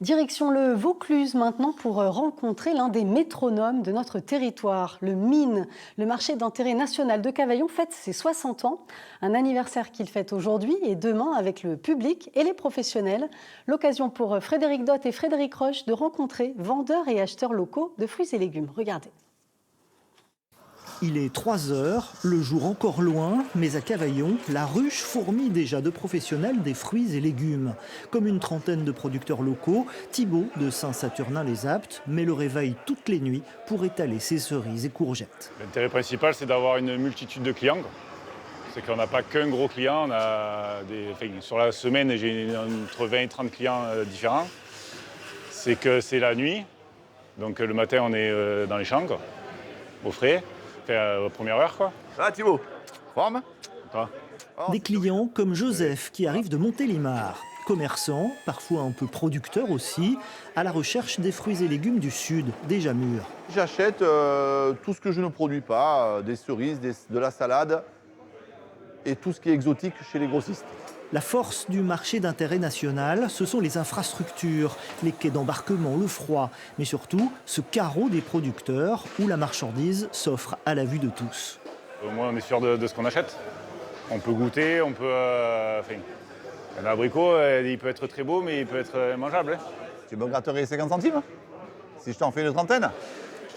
Direction le Vaucluse maintenant pour rencontrer l'un des métronomes de notre territoire, le MIN. Le marché d'intérêt national de Cavaillon fête ses 60 ans, un anniversaire qu'il fête aujourd'hui et demain avec le public et les professionnels. L'occasion pour Frédéric Dott et Frédéric Roche de rencontrer vendeurs et acheteurs locaux de fruits et légumes. Regardez. Il est 3 heures, le jour encore loin, mais à Cavaillon, la ruche fourmille déjà de professionnels des fruits et légumes. Comme une trentaine de producteurs locaux, Thibaut de Saint-Saturnin-les-Aptes met le réveil toutes les nuits pour étaler ses cerises et courgettes. L'intérêt principal, c'est d'avoir une multitude de clients. C'est qu'on n'a pas qu'un gros client, sur la semaine, j'ai entre 20 et 30 clients différents. C'est que c'est la nuit, donc le matin, on est dans les champs, au frais. Première heure, quoi. Ah, Thibaut, forme. Des clients comme Joseph qui arrive de Montélimar. Commerçant, parfois un peu producteur aussi, à la recherche des fruits et légumes du sud, déjà mûrs. J'achète tout ce que je ne produis pas, des cerises, de la salade et tout ce qui est exotique chez les grossistes. La force du marché d'intérêt national, ce sont les infrastructures, les quais d'embarquement, le froid, mais surtout ce carreau des producteurs où la marchandise s'offre à la vue de tous. Au moins, on est sûr de ce qu'on achète. On peut goûter, on peut... un abricot, il peut être très beau, mais il peut être mangeable. Tu me gratterais 50 centimes si je t'en fais une trentaine?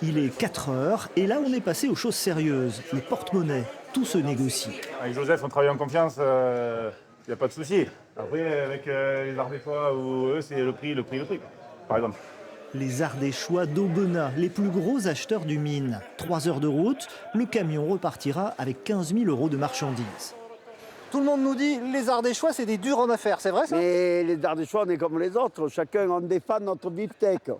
Il est 4 heures et là on est passé aux choses sérieuses, le porte-monnaie, tout se négocie. Avec Joseph, on travaille en confiance, il n'y a pas de souci. Après, avec les Ardéchois ou eux, c'est le prix, par exemple. Les Ardéchois d'Aubenas, les plus gros acheteurs du mine. 3 heures de route, le camion repartira avec 15 000 € de marchandises. Tout le monde nous dit les Ardéchois, c'est des durs en affaires, c'est vrai ça? Mais les Ardéchois, on est comme les autres, chacun en défend notre beefsteak.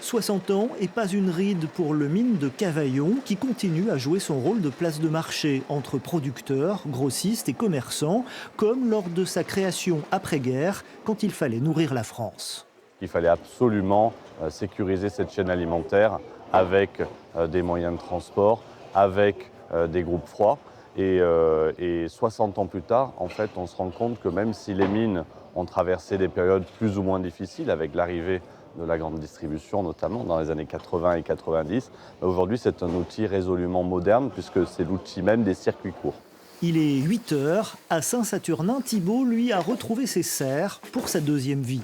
60 ans et pas une ride pour le mine de Cavaillon qui continue à jouer son rôle de place de marché entre producteurs, grossistes et commerçants, comme lors de sa création après-guerre quand il fallait nourrir la France. Il fallait absolument sécuriser cette chaîne alimentaire avec des moyens de transport, avec des groupes froids. Et 60 ans plus tard, en fait, on se rend compte que même si les mines ont traversé des périodes plus ou moins difficiles avec l'arrivée de la grande distribution, notamment dans les années 80 et 90, aujourd'hui c'est un outil résolument moderne puisque c'est l'outil même des circuits courts. Il est 8 heures. À Saint-Saturnin, Thibaut, lui, a retrouvé ses serres pour sa deuxième vie.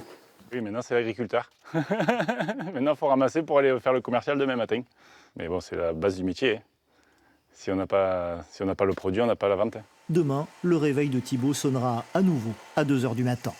Oui, maintenant c'est l'agriculteur. Maintenant, il faut ramasser pour aller faire le commercial demain matin. Mais bon, c'est la base du métier. Si on n'a pas le produit, on n'a pas la vente. Demain, le réveil de Thibaut sonnera à nouveau à 2 heures du matin.